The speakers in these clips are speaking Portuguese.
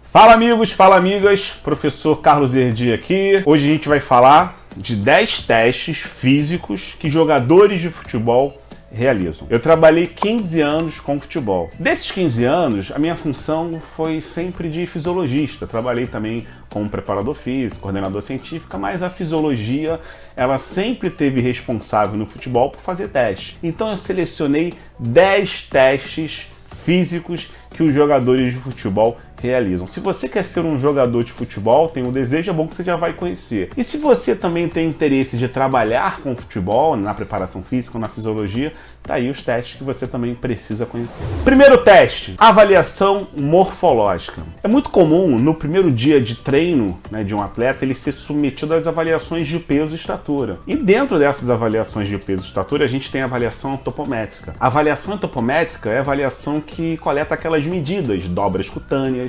Fala amigos, fala amigas, professor Carlos Erdi aqui. Hoje a gente vai falar de 10 testes físicos que jogadores de futebol realizam. Eu trabalhei 15 anos com futebol. Desses 15 anos, a minha função foi sempre de fisiologista. Trabalhei também como preparador físico, coordenador científico, mas a fisiologia, ela sempre teve responsável no futebol por fazer testes. Então eu selecionei 10 testes físicos que os jogadores de futebol realizam. Se você quer ser um jogador de futebol, tem um desejo, é bom que você já vai conhecer. E se você também tem interesse de trabalhar com futebol, na preparação física, na fisiologia, tá aí os testes que você também precisa conhecer. Primeiro teste, avaliação morfológica. É muito comum no primeiro dia de treino, de um atleta, ele ser submetido às avaliações de peso e estatura. E dentro dessas avaliações de peso e estatura, a gente tem a avaliação antropométrica. A avaliação antropométrica é a avaliação que coleta aquelas medidas, dobras cutâneas,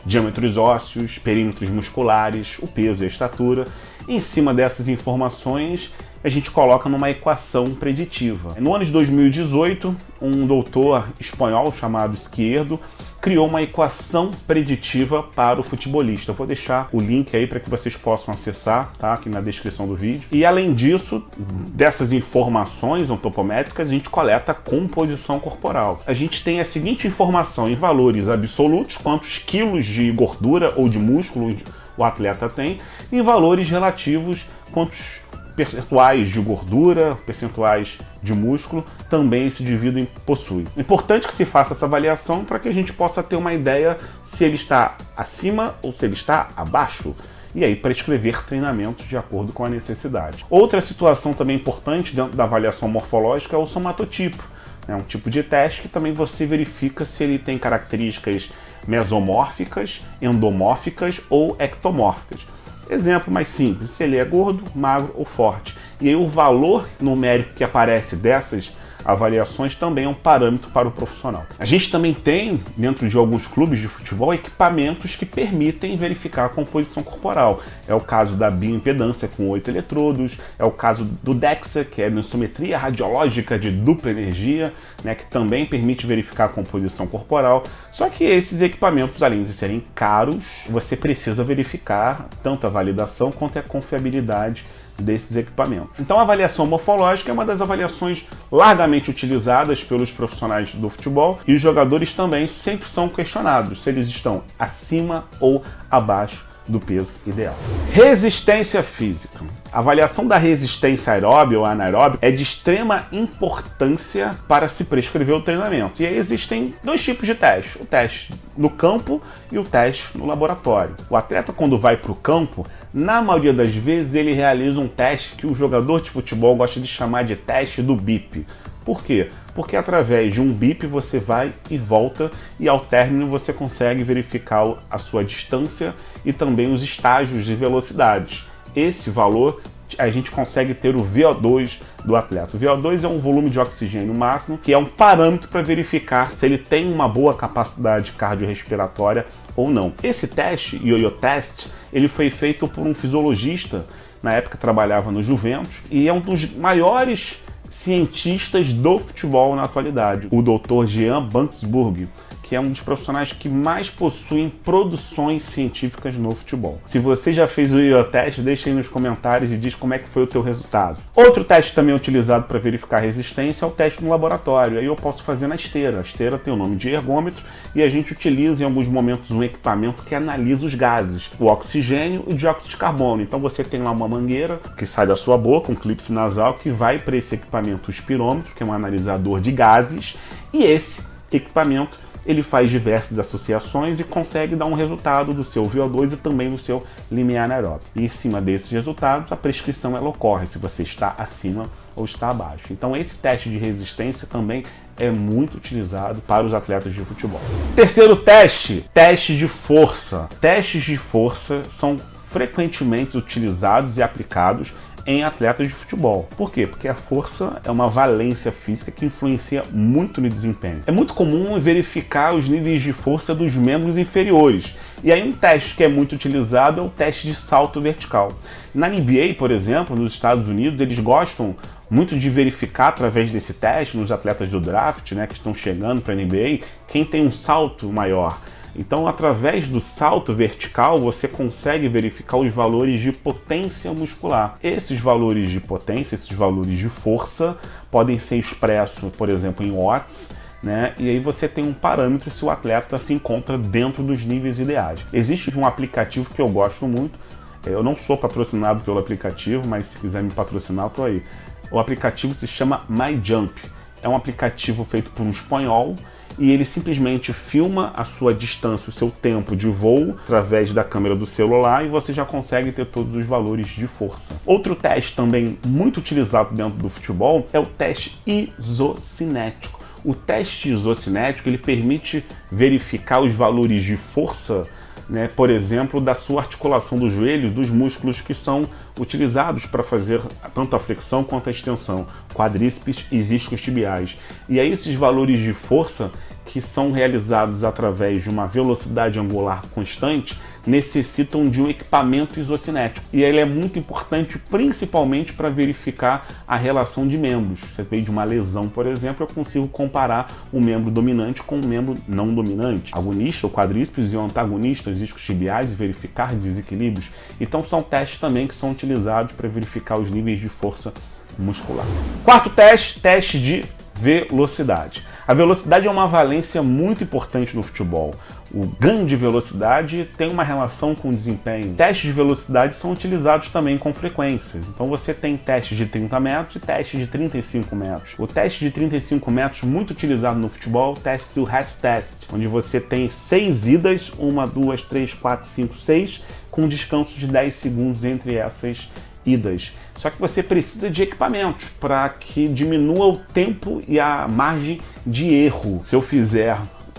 diâmetros ósseos, perímetros musculares, o peso e a estatura. Em cima dessas informações, a gente coloca numa equação preditiva. No ano de 2018, um doutor espanhol chamado Izquierdo criou uma equação preditiva para o futebolista. Eu vou deixar o link aí para que vocês possam acessar, tá? Aqui na descrição do vídeo. E além disso, dessas informações antropométricas, a gente coleta a composição corporal. A gente tem a seguinte informação em valores absolutos, quantos quilos de gordura ou de músculo o atleta tem, em valores relativos, quantos percentuais de gordura, percentuais de músculo também esse indivíduo possui. É importante que se faça essa avaliação para que a gente possa ter uma ideia se ele está acima ou se ele está abaixo. E aí prescrever treinamentos de acordo com a necessidade. Outra situação também importante dentro da avaliação morfológica é o somatotipo. É um tipo de teste que também você verifica se ele tem características mesomórficas, endomórficas ou ectomórficas. Exemplo mais simples, se ele é gordo, magro ou forte. E aí o valor numérico que aparece dessas avaliações também é um parâmetro para o profissional. A gente também tem, dentro de alguns clubes de futebol, equipamentos que permitem verificar a composição corporal. É o caso da bioimpedância com 8 eletrodos, é o caso do DEXA, que é a densometria radiológica de dupla energia, que também permite verificar a composição corporal. Só que esses equipamentos, além de serem caros, você precisa verificar tanto a validação quanto a confiabilidade desses equipamentos. Então a avaliação morfológica é uma das avaliações largamente utilizadas pelos profissionais do futebol e os jogadores também sempre são questionados se eles estão acima ou abaixo do peso ideal. Resistência física. A avaliação da resistência aeróbica ou anaeróbica é de extrema importância para se prescrever o treinamento. E aí existem dois tipos de testes, o teste no campo e o teste no laboratório. O atleta, quando vai para o campo, na maioria das vezes ele realiza um teste que o jogador de futebol gosta de chamar de teste do bip. Por quê? Porque através de um bip você vai e volta e ao término você consegue verificar a sua distância e também os estágios de velocidade. Esse valor a gente consegue ter o VO2 do atleta. O VO2 é um volume de oxigênio máximo, que é um parâmetro para verificar se ele tem uma boa capacidade cardiorrespiratória ou não. Esse teste, Yo-Yo Test, ele foi feito por um fisiologista, na época trabalhava no Juventus, e é um dos maiores cientistas do futebol na atualidade, o Dr. Jean Banksburg, que é um dos profissionais que mais possuem produções científicas no futebol. Se você já fez o Yo-Test, deixa aí nos comentários e diz como é que foi o teu resultado. Outro teste também utilizado para verificar resistência é o teste no laboratório. Aí eu posso fazer na esteira. A esteira tem o nome de ergômetro e a gente utiliza em alguns momentos um equipamento que analisa os gases, o oxigênio e o dióxido de carbono. Então você tem lá uma mangueira que sai da sua boca, um clipe nasal, que vai para esse equipamento, o espirômetro, que é um analisador de gases, e esse equipamento ele faz diversas associações e consegue dar um resultado do seu VO2 e também do seu limiar anaeróbico. E em cima desses resultados, a prescrição ela ocorre se você está acima ou está abaixo. Então esse teste de resistência também é muito utilizado para os atletas de futebol. Terceiro teste, teste de força. Testes de força são frequentemente utilizados e aplicados em atletas de futebol. Por quê? Porque a força é uma valência física que influencia muito no desempenho. É muito comum verificar os níveis de força dos membros inferiores. E aí um teste que é muito utilizado é o teste de salto vertical. Na NBA, por exemplo, nos Estados Unidos, eles gostam muito de verificar através desse teste, nos atletas do draft, que estão chegando para a NBA, quem tem um salto maior. Então, através do salto vertical, você consegue verificar os valores de potência muscular. Esses valores de potência, esses valores de força, podem ser expressos, por exemplo, em watts, né? E aí você tem um parâmetro se o atleta se encontra dentro dos níveis ideais. Existe um aplicativo que eu gosto muito, eu não sou patrocinado pelo aplicativo, mas se quiser me patrocinar, eu tô aí. O aplicativo se chama MyJump. É um aplicativo feito por um espanhol e ele simplesmente filma a sua distância, o seu tempo de voo através da câmera do celular e você já consegue ter todos os valores de força. Outro teste também muito utilizado dentro do futebol é o teste isocinético. O teste isocinético ele permite verificar os valores de força, né, por exemplo, da sua articulação do joelho, dos músculos que são utilizados para fazer tanto a flexão quanto a extensão, quadríceps e isquiotibiais tibiais. E aí esses valores de força que são realizados através de uma velocidade angular constante necessitam de um equipamento isocinético. E ele é muito importante principalmente para verificar a relação de membros. Se veio de uma lesão, por exemplo, eu consigo comparar um membro dominante com um membro não dominante. Agonista, o quadríceps, e o antagonista, os isquios tibiais, e verificar desequilíbrios. Então são testes também que são utilizados para verificar os níveis de força muscular. Quarto teste, teste de velocidade. A velocidade é uma valência muito importante no futebol. O ganho de velocidade tem uma relação com o desempenho. Testes de velocidade são utilizados também com frequências. Então você tem testes de 30 metros e testes de 35 metros. O teste de 35 metros, muito utilizado no futebol, o teste do Rest Test, onde você tem 6 idas, 1, 2, 3, 4, 5, 6, com descanso de 10 segundos entre essas idas. Só que você precisa de equipamentos para que diminua o tempo e a margem de erro. Se eu fizer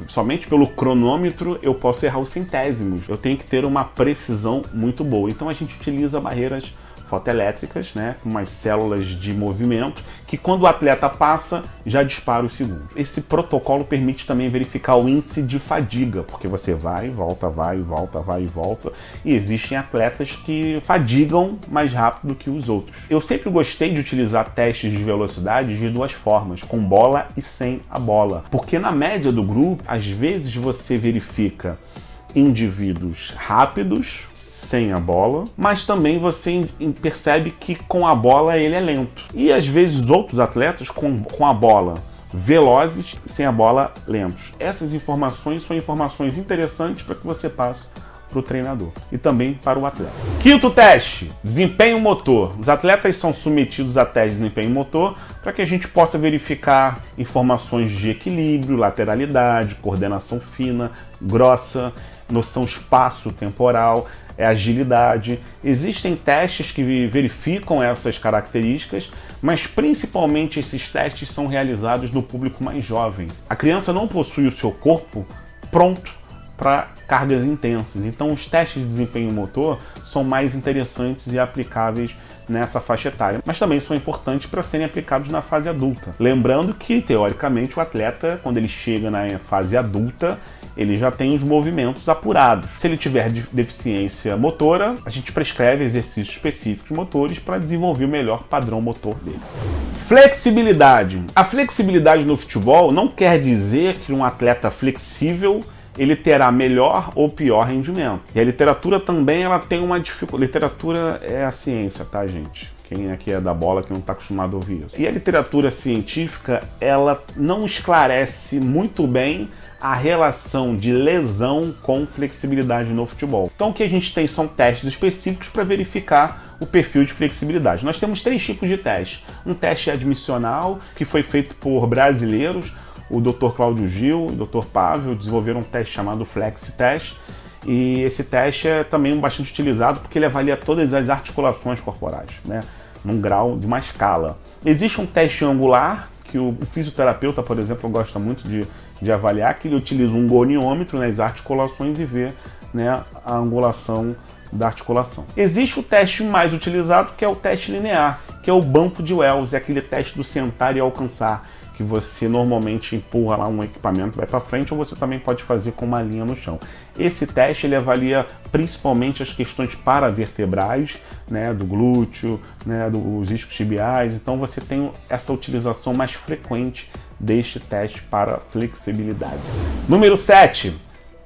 somente pelo cronômetro, eu posso errar os centésimos. Eu tenho que ter uma precisão muito boa. Então a gente utiliza barreiras fotoelétricas, né, com umas células de movimento, que quando o atleta passa, já dispara os segundos. Esse protocolo permite também verificar o índice de fadiga, porque você vai, volta, vai, volta, vai e volta, e existem atletas que fadigam mais rápido que os outros. Eu sempre gostei de utilizar testes de velocidade de duas formas, com bola e sem a bola, porque na média do grupo, às vezes você verifica indivíduos rápidos, sem a bola, mas também você percebe que com a bola ele é lento. E às vezes outros atletas com a bola velozes, sem a bola lentos. Essas informações são informações interessantes para que você passe para o treinador e também para o atleta. Quinto teste, desempenho motor. Os atletas são submetidos a testes de desempenho motor para que a gente possa verificar informações de equilíbrio, lateralidade, coordenação fina, grossa, noção espaço-temporal, agilidade. Existem testes que verificam essas características, mas principalmente esses testes são realizados no público mais jovem. A criança não possui o seu corpo pronto para cargas intensas, então os testes de desempenho motor são mais interessantes e aplicáveis nessa faixa etária, mas também são importantes para serem aplicados na fase adulta. Lembrando que, teoricamente, o atleta, quando ele chega na fase adulta, ele já tem os movimentos apurados. Se ele tiver deficiência motora, a gente prescreve exercícios específicos motores para desenvolver o melhor padrão motor dele. Flexibilidade. A flexibilidade no futebol não quer dizer que um atleta flexível ele terá melhor ou pior rendimento. E a literatura também ela tem uma dificuldade. Literatura é a ciência, tá, gente? Quem aqui é da bola, que não está acostumado a ouvir isso. E a literatura científica, ela não esclarece muito bem a relação de lesão com flexibilidade no futebol. Então o que a gente tem são testes específicos para verificar o perfil de flexibilidade. Nós temos 3 tipos de testes. Um teste admissional, que foi feito por brasileiros, o Dr. Cláudio Gil e o Dr. Pavel desenvolveram um teste chamado Flex Test, e esse teste é também bastante utilizado porque ele avalia todas as articulações corporais, né, num grau de uma escala. Existe um teste angular, que o fisioterapeuta, por exemplo, gosta muito de avaliar, que ele utiliza um goniômetro nas articulações e vê, né, a angulação da articulação. Existe o teste mais utilizado, que é o teste linear, que é o banco de Wells, é aquele teste do sentar e alcançar, que você normalmente empurra lá um equipamento, vai para frente, ou você também pode fazer com uma linha no chão. Esse teste ele avalia principalmente as questões paravertebrais, né, do glúteo, né, dos isquios tibiais, então você tem essa utilização mais frequente deste teste para flexibilidade. Número 7,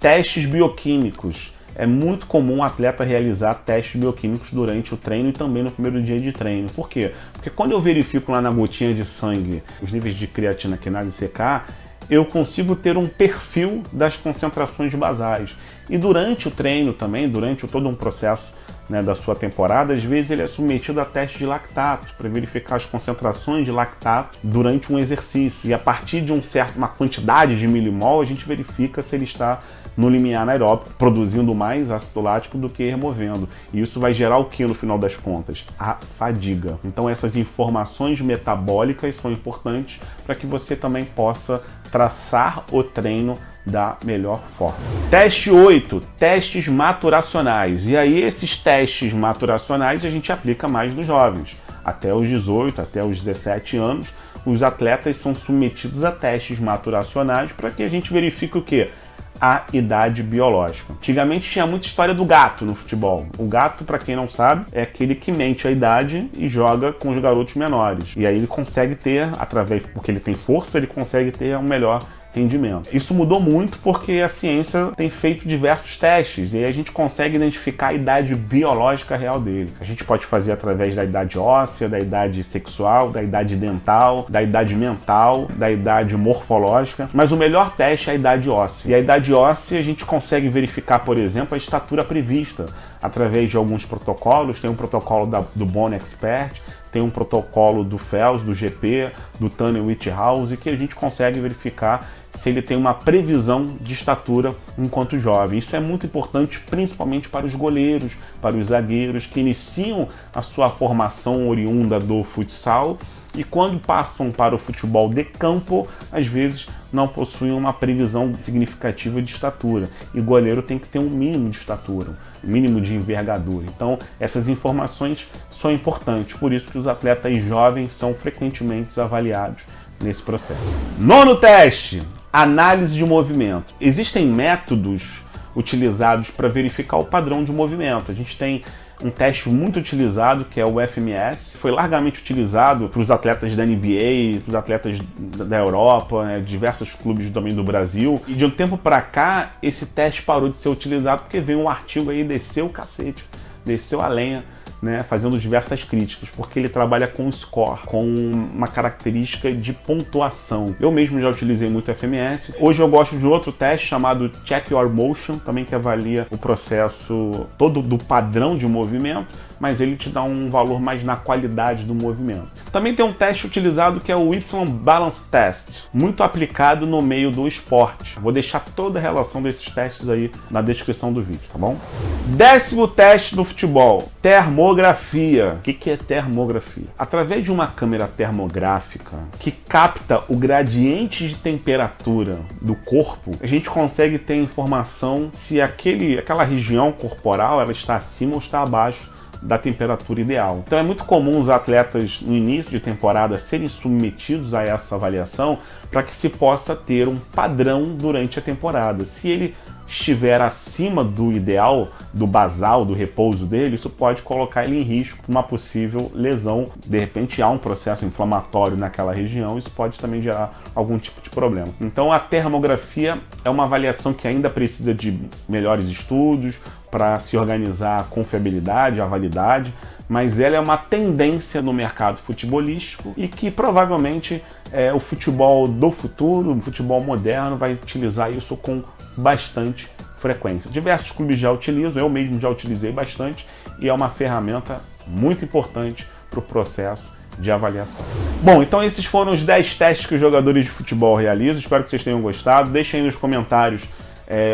Testes bioquímicos. É muito comum o atleta realizar testes bioquímicos durante o treino e também no primeiro dia de treino. Por quê? Porque quando eu verifico lá na gotinha de sangue os níveis de creatina, quinase e CK, eu consigo ter um perfil das concentrações basais. E durante o treino também, durante todo um processo, né, da sua temporada, às vezes ele é submetido a testes de lactato, para verificar as concentrações de lactato durante um exercício. E a partir de uma quantidade de milimol, a gente verifica se ele está no limiar anaeróbico, produzindo mais ácido lático do que removendo. E isso vai gerar o que no final das contas? A fadiga. Então essas informações metabólicas são importantes para que você também possa traçar o treino da melhor forma. Teste 8, testes maturacionais. E aí esses testes maturacionais a gente aplica mais nos jovens. Até os 18, até os 17 anos, os atletas são submetidos a testes maturacionais para que a gente verifique o quê? A idade biológica. Antigamente tinha muita história do gato no futebol. O gato, para quem não sabe, é aquele que mente a idade e joga com os garotos menores. E aí ele consegue ter, porque ele tem força, ele consegue ter um melhor rendimento. Isso mudou muito porque a ciência tem feito diversos testes e aí a gente consegue identificar a idade biológica real dele. A gente pode fazer através da idade óssea, da idade sexual, da idade dental, da idade mental, da idade morfológica, mas o melhor teste é a idade óssea. E a idade óssea a gente consegue verificar, por exemplo, a estatura prevista através de alguns protocolos. Tem um protocolo do Bone Expert, tem um protocolo do FELS, do GP, do Tanner Whithouse, que a gente consegue verificar se ele tem uma previsão de estatura enquanto jovem. Isso é muito importante, principalmente para os goleiros, para os zagueiros que iniciam a sua formação oriunda do futsal e quando passam para o futebol de campo, às vezes não possuem uma previsão significativa de estatura. E o goleiro tem que ter um mínimo de estatura, um mínimo de envergadura. Então, essas informações são importantes, por isso que os atletas jovens são frequentemente avaliados nesse processo. Nono teste, análise de movimento. Existem métodos utilizados para verificar o padrão de movimento. A gente tem um teste muito utilizado, que é o FMS. Foi largamente utilizado para os atletas da NBA, para os atletas da Europa, né, diversos clubes também do Brasil. E de um tempo para cá, esse teste parou de ser utilizado porque veio um artigo aí, desceu o cacete, desceu a lenha, né, fazendo diversas críticas, porque ele trabalha com score, com uma característica de pontuação. Eu mesmo já utilizei muito FMS. Hoje eu gosto de outro teste chamado Check Your Motion, também que avalia o processo todo do padrão de movimento, mas ele te dá um valor mais na qualidade do movimento. Também tem um teste utilizado que é o Y-Balance Test, muito aplicado no meio do esporte. Vou deixar toda a relação desses testes aí na descrição do vídeo, tá bom? 10º teste do futebol, termografia. O que é termografia? Através de uma câmera termográfica que capta o gradiente de temperatura do corpo, a gente consegue ter informação se aquela região corporal ela está acima ou está abaixo da temperatura ideal. Então é muito comum os atletas no início de temporada serem submetidos a essa avaliação para que se possa ter um padrão durante a temporada. Se ele estiver acima do ideal, do basal, do repouso dele, isso pode colocar ele em risco para uma possível lesão. De repente há um processo inflamatório naquela região, isso pode também gerar algum tipo de problema. Então a termografia é uma avaliação que ainda precisa de melhores estudos para se organizar a confiabilidade, a validade, mas ela é uma tendência no mercado futebolístico e que provavelmente o futebol do futuro, o futebol moderno, vai utilizar isso com bastante frequência. Diversos clubes já utilizam, eu mesmo já utilizei bastante e é uma ferramenta muito importante para o processo de avaliação. Bom, então esses foram os 10 testes que os jogadores de futebol realizam. Espero que vocês tenham gostado. Deixem aí nos comentários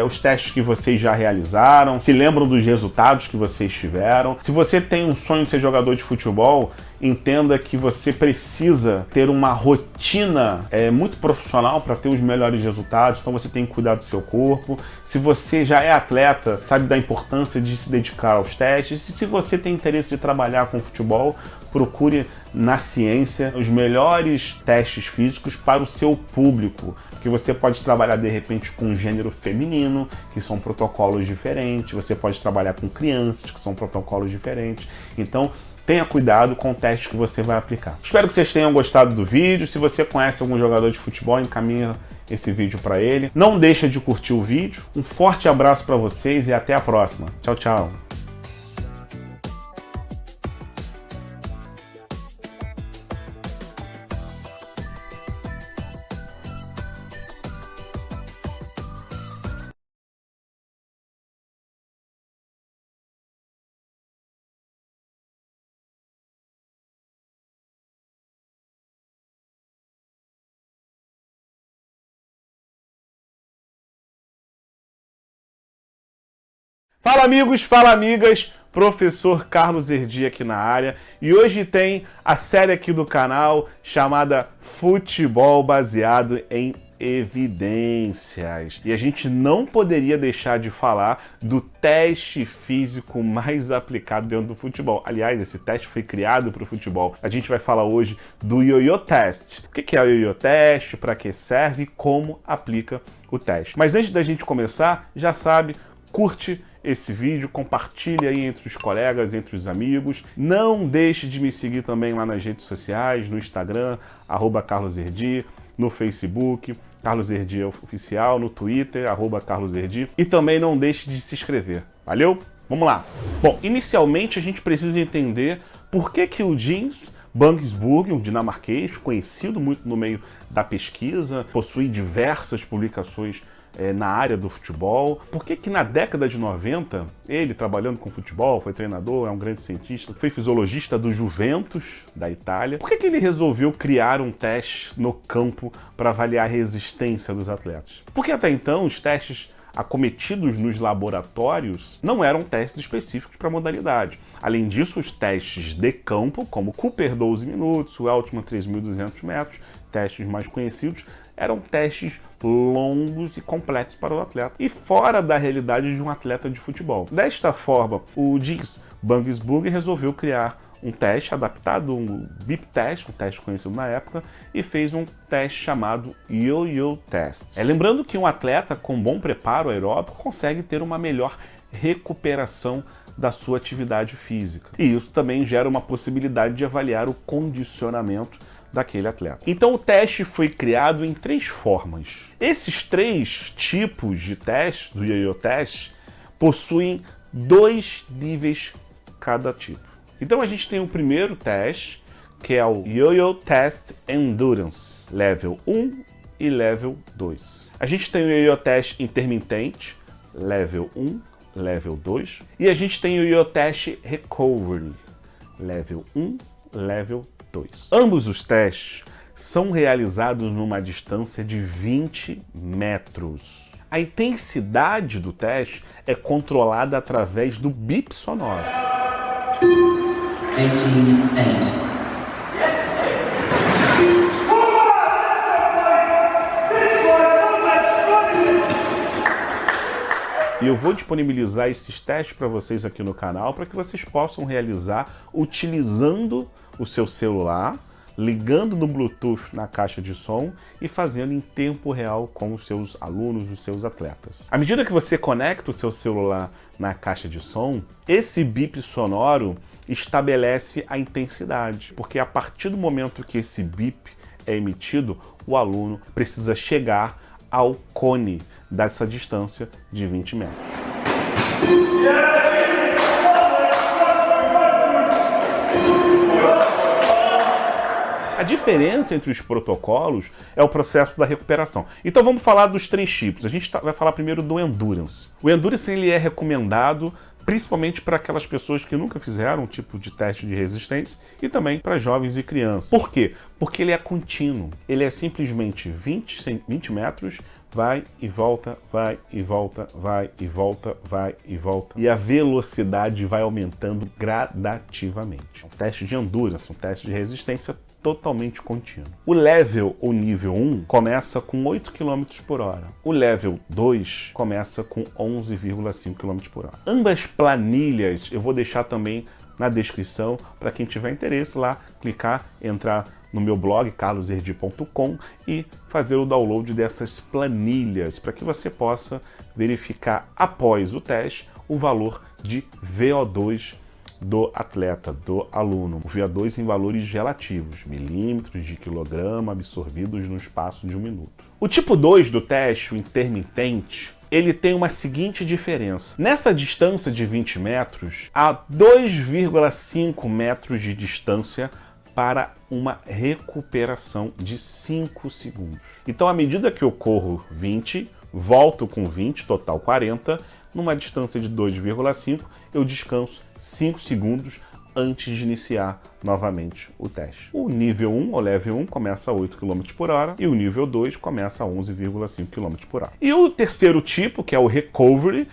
os testes que vocês já realizaram, se lembram dos resultados que vocês tiveram. Se você tem um sonho de ser jogador de futebol, entenda que você precisa ter uma rotina muito profissional para ter os melhores resultados, então você tem que cuidar do seu corpo. Se você já é atleta, sabe da importância de se dedicar aos testes. E se você tem interesse de trabalhar com futebol, procure na ciência os melhores testes físicos para o seu público, que você pode trabalhar de repente com gênero feminino, que são protocolos diferentes, você pode trabalhar com crianças, que são protocolos diferentes. Então tenha cuidado com o teste que você vai aplicar. Espero que vocês tenham gostado do vídeo. Se você conhece algum jogador de futebol, encaminha esse vídeo para ele. Não deixa de curtir o vídeo. Um forte abraço para vocês e até a próxima. Tchau, tchau. Fala amigos, fala amigas, professor Carlos Herdi aqui na área e hoje tem a série aqui do canal chamada Futebol Baseado em Evidências. E a gente não poderia deixar de falar do teste físico mais aplicado dentro do futebol. Aliás, esse teste foi criado para o futebol. A gente vai falar hoje do Yo-Yo Test. O que é o Yo-Yo Test, para que serve e como aplica o teste. Mas antes da gente começar, já sabe, curte esse vídeo, compartilhe aí entre os colegas, entre os amigos. Não deixe de me seguir também lá nas redes sociais, no Instagram, @CarlosHerdi, no Facebook, Carlos Herdi Oficial, no Twitter, @CarlosHerdi. E também não deixe de se inscrever. Valeu? Vamos lá. Bom, inicialmente a gente precisa entender por que o Jens Banksburg, um dinamarquês, conhecido muito no meio da pesquisa, possui diversas publicações na área do futebol. Por que na década de 90, ele trabalhando com futebol, foi treinador, é um grande cientista, foi fisiologista do Juventus, da Itália. Por que ele resolveu criar um teste no campo para avaliar a resistência dos atletas? Porque até então os testes acometidos nos laboratórios não eram testes específicos para a modalidade. Além disso, os testes de campo, como o Cooper 12 minutos, o Eltman 3.200 metros, testes mais conhecidos, eram testes longos e complexos para o atleta e fora da realidade de um atleta de futebol. Desta forma, o Jens Banksburg resolveu criar um teste adaptado, um BIP test, um teste conhecido na época, e fez um teste chamado Yo-Yo Test. Lembrando que um atleta com bom preparo aeróbico consegue ter uma melhor recuperação da sua atividade física. E isso também gera uma possibilidade de avaliar o condicionamento daquele atleta. Então o teste foi criado em 3 formas. Esses 3 tipos de teste, do Yo-Yo Test, possuem 2 níveis cada tipo. Então a gente tem o primeiro teste, que é o Yo-Yo Test Endurance, Level 1 e Level 2. A gente tem o Yo-Yo Test Intermitente, Level 1, Level 2. E a gente tem o Yo-Yo Test Recovery, Level 1, Level 2. Ambos os testes são realizados numa distância de 20 metros. A intensidade do teste é controlada através do bip sonoro. 18-8. E eu vou disponibilizar esses testes para vocês aqui no canal para que vocês possam realizar utilizando o seu celular, ligando no Bluetooth na caixa de som e fazendo em tempo real com os seus alunos, os seus atletas. À medida que você conecta o seu celular na caixa de som, esse bip sonoro estabelece a intensidade, porque a partir do momento que esse bip é emitido, o aluno precisa chegar ao cone dessa distância de 20 metros. A diferença entre os protocolos é o processo da recuperação. Então vamos falar dos 3 tipos. A gente vai falar primeiro do Endurance. O Endurance ele é recomendado principalmente para aquelas pessoas que nunca fizeram um tipo de teste de resistência e também para jovens e crianças. Por quê? Porque ele é contínuo. Ele é simplesmente 20 metros, vai e volta, vai e volta, vai e volta, vai e volta. E a velocidade vai aumentando gradativamente. Um teste de endurance, um teste de resistência totalmente contínuo. O level ou nível 1 começa com 8 km por hora. O level 2 começa com 11,5 km por hora. Ambas planilhas eu vou deixar também na descrição para quem tiver interesse lá, clicar, entrar no meu blog carlosherdi.com e fazer o download dessas planilhas para que você possa verificar após o teste o valor de VO2 do atleta, do aluno. O VO2 em valores relativos, milímetros de quilograma absorvidos no espaço de 1 minuto. O tipo 2 do teste, o intermitente, ele tem uma seguinte diferença. Nessa distância de 20 metros, há 2,5 metros de distância para uma recuperação de 5 segundos. Então, à medida que eu corro 20, volto com 20, total 40, numa distância de 2,5, eu descanso 5 segundos antes de iniciar novamente o teste. O nível 1, ou level 1, começa a 8 km por hora e o nível 2 começa a 11,5 km por hora. E o terceiro tipo, que é o recovery,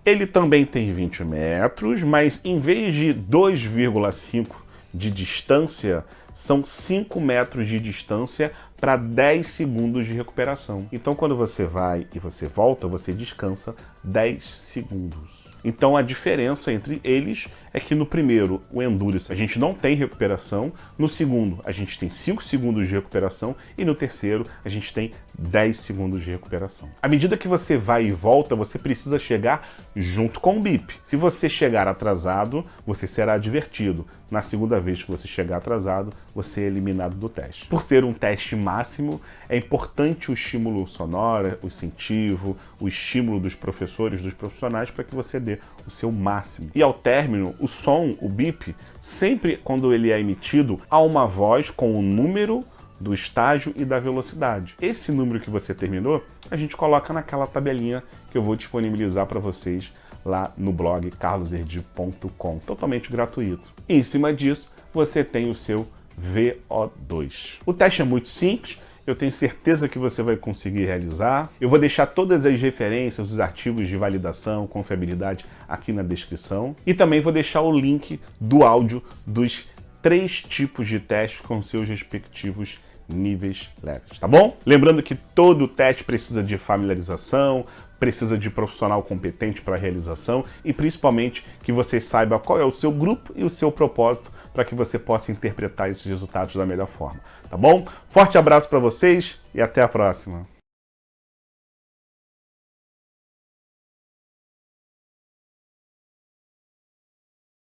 ele também tem 20 metros, mas em vez de 2,5 de distância, são 5 metros de distância para 10 segundos de recuperação. Então, quando você vai e você volta, você descansa 10 segundos. Então, a diferença entre eles é que no primeiro, o Endurance, a gente não tem recuperação. No segundo, a gente tem 5 segundos de recuperação. E no terceiro, a gente tem 10 segundos de recuperação. À medida que você vai e volta, você precisa chegar junto com o bip. Se você chegar atrasado, você será advertido. Na segunda vez que você chegar atrasado, você é eliminado do teste. Por ser um teste máximo, é importante o estímulo sonoro, o incentivo, o estímulo dos professores, dos profissionais, para que você dê o seu máximo. E ao término, o som, o bip, sempre quando ele é emitido, há uma voz com o número do estágio e da velocidade. Esse número que você terminou, a gente coloca naquela tabelinha que eu vou disponibilizar para vocês lá no blog carloserdi.com, totalmente gratuito. E em cima disso, você tem o seu VO2. O teste é muito simples, eu tenho certeza que você vai conseguir realizar. Eu vou deixar todas as referências, os artigos de validação, confiabilidade aqui na descrição. E também vou deixar o link do áudio dos 3 tipos de testes com seus respectivos níveis leves, tá bom? Lembrando que todo teste precisa de familiarização, precisa de profissional competente para a realização e principalmente que você saiba qual é o seu grupo e o seu propósito para que você possa interpretar esses resultados da melhor forma, tá bom? Forte abraço para vocês e até a próxima!